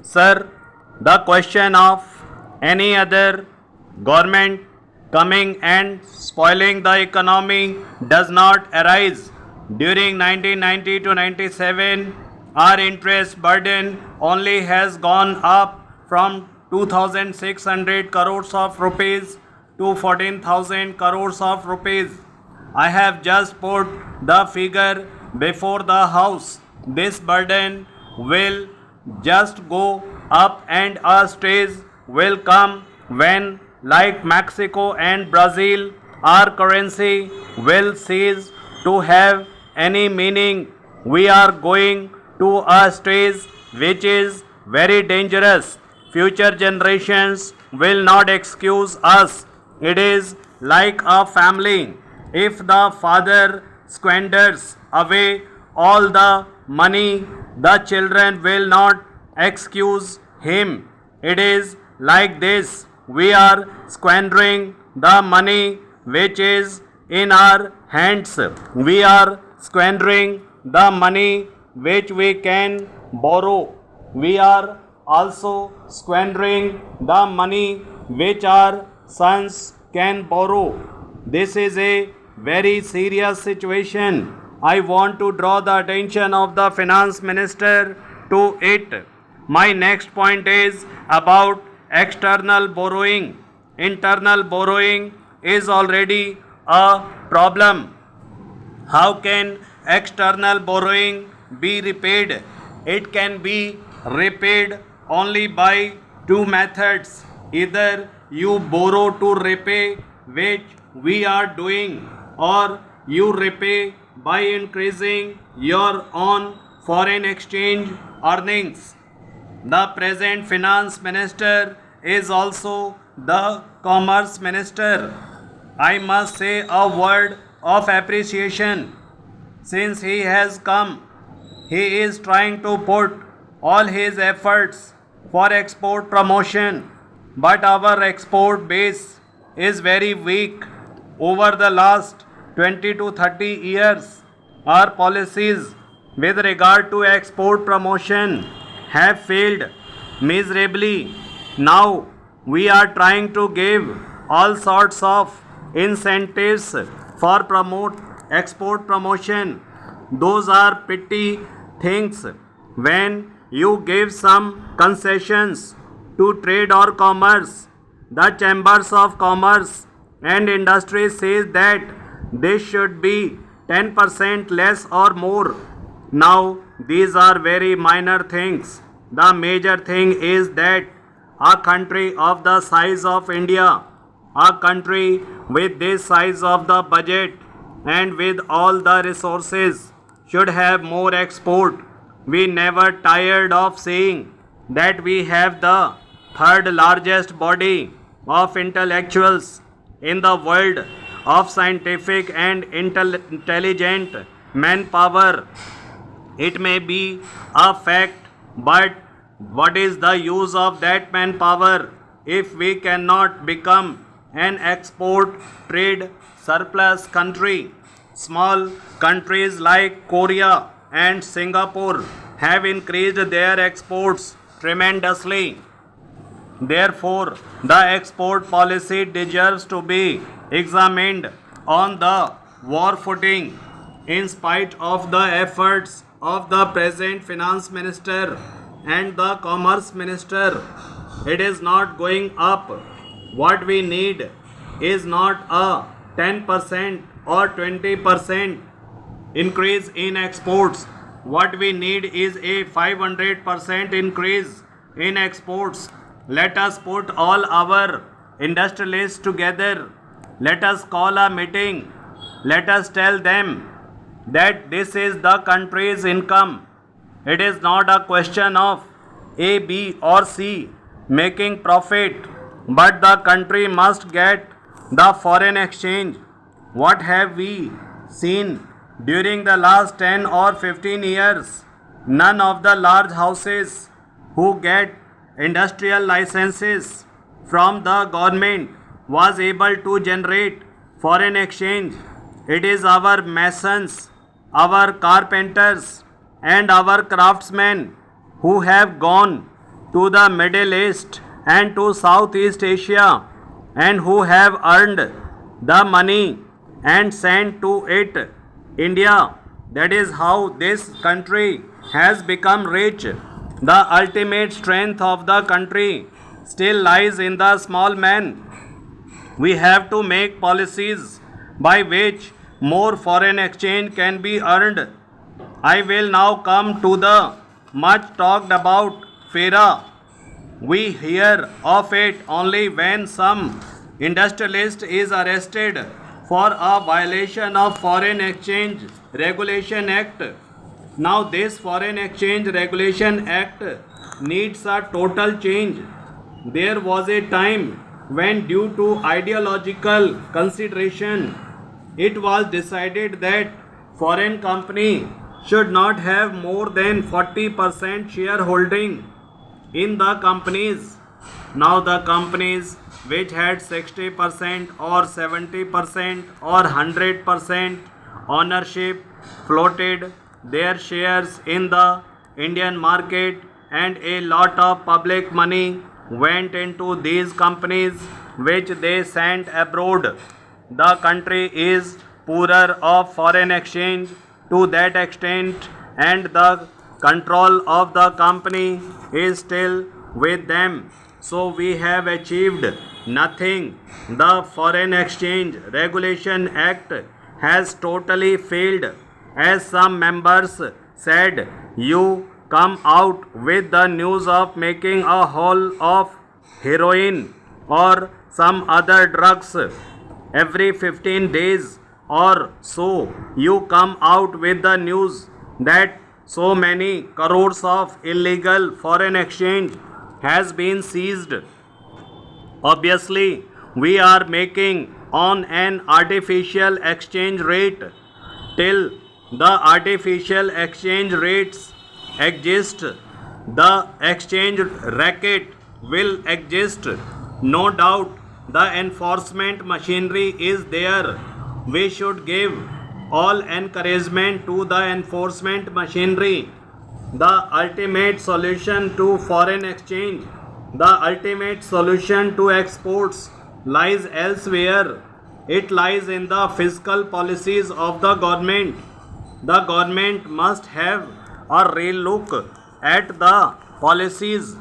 Sir, the question of any other government coming and spoiling the economy does not arise. During 1990 to 97, our interest burden only has gone up from 2,600 crores of rupees to 14,000 crores of rupees. I have just put the figure before the house. This burden will just go up, and a stage will come when, like Mexico and Brazil, our currency will cease to have any meaning. We are going to a stage which is very dangerous. Future generations will not excuse us. It is like a family. If the father squanders away all the money, the children will not excuse him. It is like this. We are squandering the money which is in our hands. We are squandering the money which we can borrow. We are also squandering the money which our sons can borrow. This is a very serious situation. I want to draw the attention of the finance minister to it. My next point is about external borrowing. Internal borrowing is already a problem. How can external borrowing be repaid? It can be repaid only by two methods. Either you borrow to repay, which we are doing, or you repay by increasing your own foreign exchange earnings. The present finance minister is also the commerce minister. I must say a word of appreciation. Since he has come, he is trying to put all his efforts for export promotion, but our export base is very weak. Over the last 20 to 30 years, our policies with regard to export promotion have failed miserably. Now we are trying to give all sorts of incentives for promote export promotion. Those are petty things. When you give some concessions to trade or commerce, the chambers of commerce and industry says that this should be 10% less or more. Now these are very minor things. The major thing is that a country of the size of India, a country with this size of the budget and with all the resources, should have more export. We never tired of saying that we have the third largest body of intellectuals in the world, of scientific and intelligent manpower. It may be a fact, but what is the use of that manpower if we cannot become an export trade surplus country? Small countries like Korea and Singapore have increased their exports tremendously. Therefore, the export policy deserves to be examined on the war footing. In spite of the efforts of the present finance minister and the commerce minister, it is not going up. What we need is not a 10% or 20% increase in exports. What we need is a 500% increase in exports. Let us put all our industrialists together. Let us call a meeting. Let us tell them that this is the country's income. It is not a question of A, B or C making profit, but the country must get the foreign exchange. What have we seen during the last 10 or 15 years? None of the large houses who get industrial licenses from the government was able to generate foreign exchange. It is our masons, our carpenters and our craftsmen who have gone to the Middle East and to Southeast Asia, and who have earned the money and sent to it India. That is how this country has become rich. The ultimate strength of the country still lies in the small man. We have to make policies by which more foreign exchange can be earned. I will now come to the much talked about FERA. We hear of it only when some industrialist is arrested for a violation of Foreign Exchange Regulation Act. Now this Foreign Exchange Regulation Act needs a total change. There was a time when, due to ideological consideration, it was decided that foreign company should not have more than 40% shareholding in the companies. Now the companies which had 60% or 70% or 100% ownership floated their shares in the Indian market, and a lot of public money went into these companies which they sent abroad. The country is poorer of foreign exchange to that extent, and the control of the company is still with them. So we have achieved nothing. The Foreign Exchange Regulation Act has totally failed. As some members said, you come out with the news of making a haul of heroin or some other drugs every 15 days or so. You come out with the news that so many crores of illegal foreign exchange has been seized. Obviously, we are making on an artificial exchange rate. Till the artificial exchange rates exist, the exchange racket will exist. No doubt the enforcement machinery is there. We should give all encouragement to the enforcement machinery. The ultimate solution to foreign exchange, the ultimate solution to exports lies elsewhere. It lies in the fiscal policies of the government. The government must have a real look at the policies